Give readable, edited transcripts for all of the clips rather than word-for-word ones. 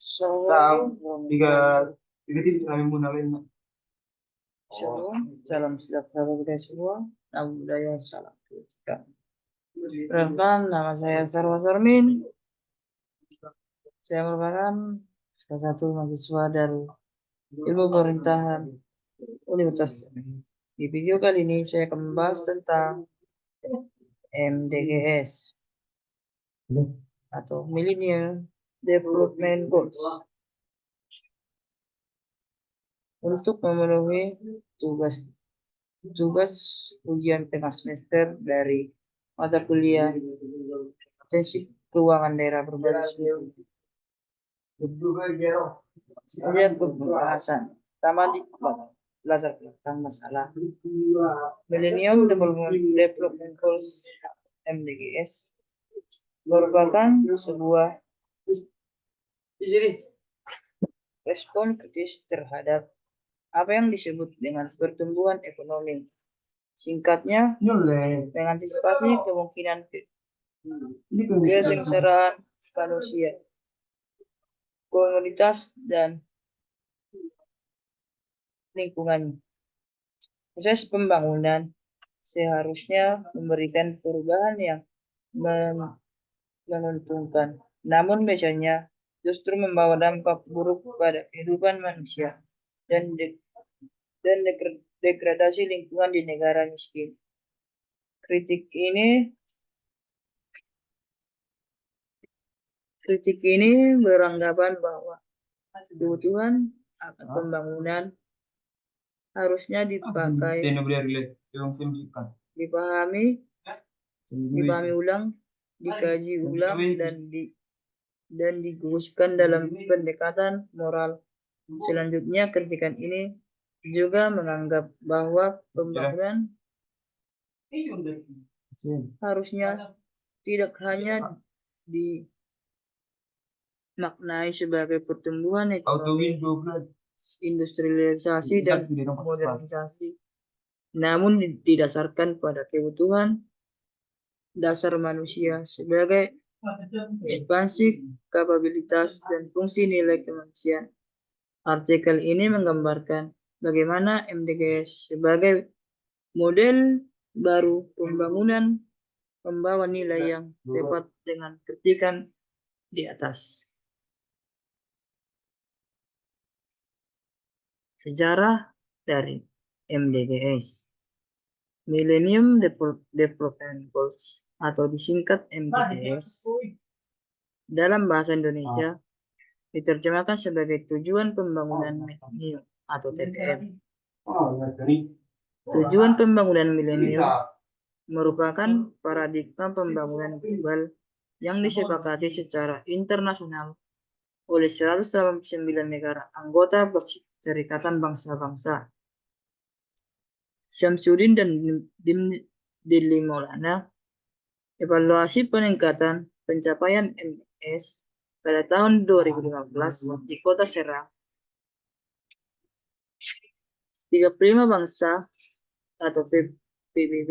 Shalom, Shalom, salam sejahtera bagi kita semua. Nama budaya salam kebajikan. Perkenalkan, nama saya Sarwa Sarmin. Saya merupakan salah satu mahasiswa dari Ilmu Pemerintahan Universitas Jambi. Di video kali ini saya akan membahas tentang MDGs atau Millennium Development Goals. Untuk memenuhi tugas ujian tengah semester dari mata kuliah Teknik Keuangan Daerah Berbasis saja ke pembahasan pertama di latar belakang masalah Millennium Development Goals MDGs merupakan sebuah respon kritis terhadap apa yang disebut dengan pertumbuhan ekonomi. Singkatnya, mengantisipasi kemungkinan kesengsaraan manusia, komunitas, dan lingkungannya. Proses pembangunan seharusnya memberikan perubahan yang menguntungkan, namun biasanya justru membawa dampak buruk pada kehidupan manusia dan degradasi lingkungan di negara miskin. Kritik ini beranggapan bahwa kebutuhan akan pembangunan harusnya dipahami ulang, dikaji ulang, dan diguskan dalam pendekatan moral. Selanjutnya, kritikan ini juga menganggap bahwa pembangunan harusnya tidak hanya dimaknai sebagai pertumbuhan ekonomi, industrialisasi, dan modernisasi, namun didasarkan pada kebutuhan dasar manusia sebagai ekspansi kapabilitas dan fungsi nilai kemanusiaan. Artikel ini menggambarkan bagaimana MDGs sebagai model baru pembangunan membawa nilai yang tepat dengan kritikan di atas. Sejarah dari MDGs. Millennium Development Goals atau disingkat MDGs dalam bahasa Indonesia diterjemahkan sebagai tujuan pembangunan milenium atau TPM. Tujuan pembangunan milenium merupakan paradigma pembangunan global yang disepakati secara internasional oleh 189 negara anggota Perserikatan Bangsa-Bangsa. Syamsuddin dan Dili Maulana, evaluasi peningkatan pencapaian MDGs pada tahun 2015 di Kota Serang. 35 bangsa atau PBB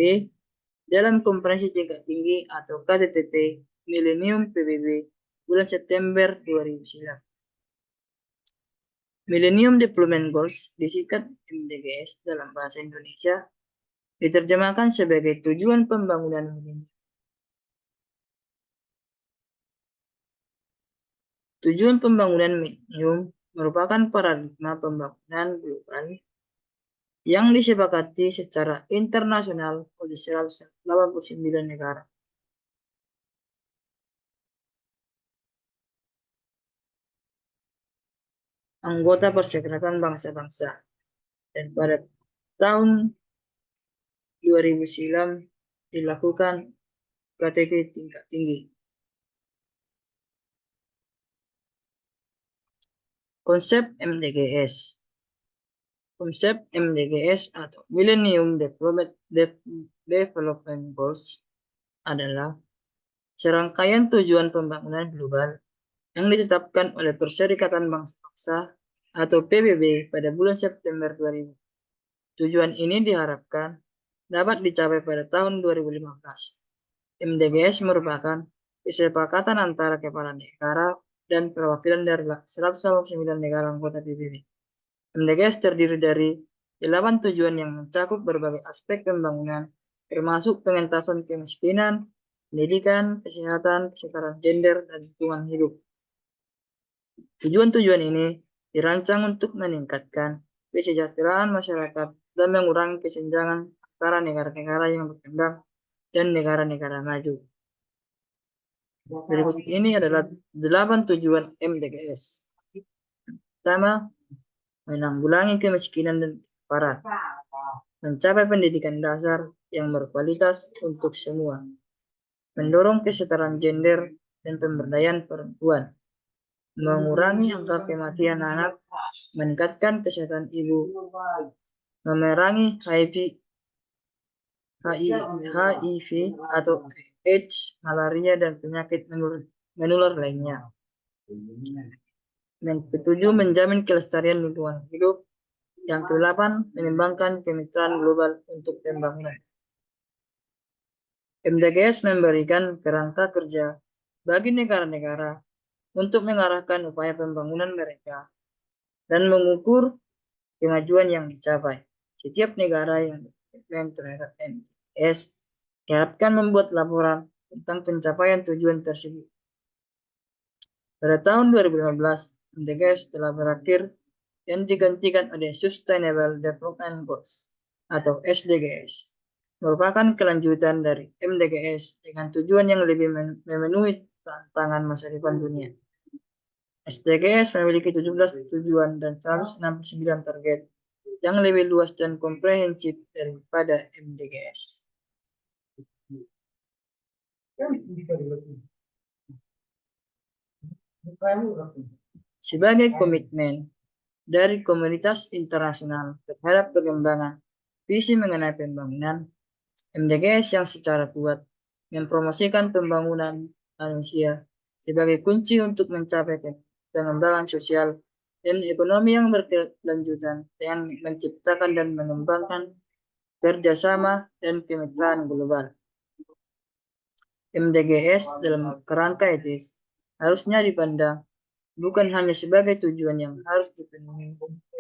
dalam konferensi tingkat tinggi atau KTT Millennium PBB bulan September 2009. Millennium Development Goals disingkat MDGs dalam bahasa Indonesia diterjemahkan sebagai tujuan pembangunan milenium. Tujuan pembangunan milenium merupakan paradigma pembangunan global yang disepakati secara internasional oleh 189 negara. Anggota Perserikatan Bangsa-Bangsa, dan pada tahun 2009 dilakukan KTT tingkat tinggi. Konsep MDGs. Konsep MDGs atau Millennium Development Goals adalah serangkaian tujuan pembangunan global yang ditetapkan oleh Perserikatan Bangsa-Bangsa atau PBB pada bulan September 2000. Tujuan ini diharapkan dapat dicapai pada tahun 2015. MDGs merupakan kesepakatan antara kepala negara dan perwakilan dari 189 negara anggota PBB. MDGs terdiri dari 8 tujuan yang mencakup berbagai aspek pembangunan, termasuk pengentasan kemiskinan, pendidikan, kesehatan, kesetaraan gender, dan lingkungan hidup. Tujuan-tujuan ini dirancang untuk meningkatkan kesejahteraan masyarakat dan mengurangi kesenjangan antara negara-negara yang berkembang dan negara-negara maju. Berikut ini adalah 8 tujuan MDGs. Pertama, menanggulangi kemiskinan dan kelaparan, mencapai pendidikan dasar yang berkualitas untuk semua, mendorong kesetaraan gender dan pemberdayaan perempuan, mengurangi angka kematian anak, meningkatkan kesehatan ibu, memerangi HIV atau AIDS, malaria, dan penyakit menular lainnya. Yang ketujuh, menjamin kelestarian lingkungan hidup. Yang kedelapan, mengembangkan kemitraan global untuk pembangunan. MDGs memberikan kerangka kerja bagi negara-negara untuk mengarahkan upaya pembangunan mereka dan mengukur kemajuan yang dicapai. Setiap negara yang berkomitmen terhadap MDGs diharapkan membuat laporan tentang pencapaian tujuan tersebut. Pada tahun 2015, MDGs telah berakhir dan digantikan oleh Sustainable Development Goals atau SDGs, merupakan kelanjutan dari MDGs dengan tujuan yang lebih memenuhi tantangan masa depan dunia. SDGs memiliki 17 tujuan dan 169 target yang lebih luas dan komprehensif daripada MDGs. Sebagai komitmen dari komunitas internasional terhadap pengembangan visi mengenai pembangunan, MDGs yang secara kuat mempromosikan pembangunan manusia sebagai kunci untuk mencapai pengembangan sosial dan ekonomi yang berkelanjutan dengan menciptakan dan mengembangkan kerjasama dan kemitraan global. MDGs dalam kerangka etis harusnya dipandang bukan hanya sebagai tujuan yang harus dipenuhi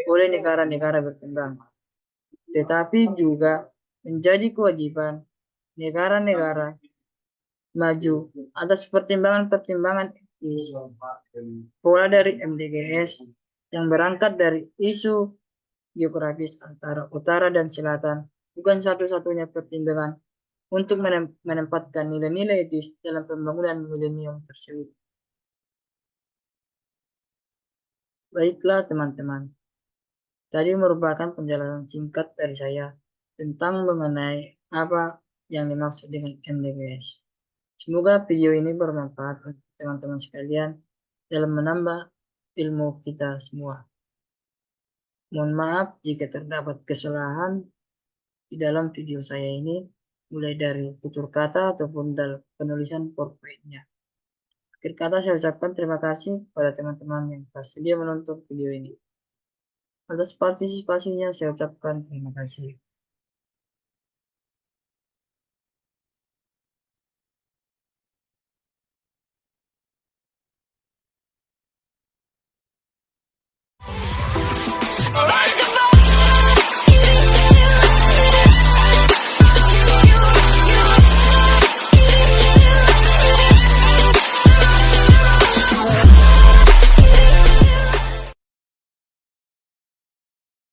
oleh negara-negara berkembang, tetapi juga menjadi kewajiban negara-negara maju atas pertimbangan-pertimbangan etis. Pola dari MDGs yang berangkat dari isu geografis antara utara dan selatan bukan satu-satunya pertimbangan untuk menempatkan nilai-nilai etis dalam pembangunan milenium tersebut. Baiklah teman-teman, tadi merupakan penjelasan singkat dari saya tentang mengenai apa yang dimaksud dengan MDGs. Semoga video ini bermanfaat untuk teman-teman sekalian dalam menambah ilmu kita semua. Mohon maaf jika terdapat kesalahan di dalam video saya ini, mulai dari tutur kata ataupun dalam penulisan PowerPoint-nya. Akhir kata saya ucapkan terima kasih kepada teman-teman yang bersedia menonton video ini. Atas partisipasinya saya ucapkan terima kasih.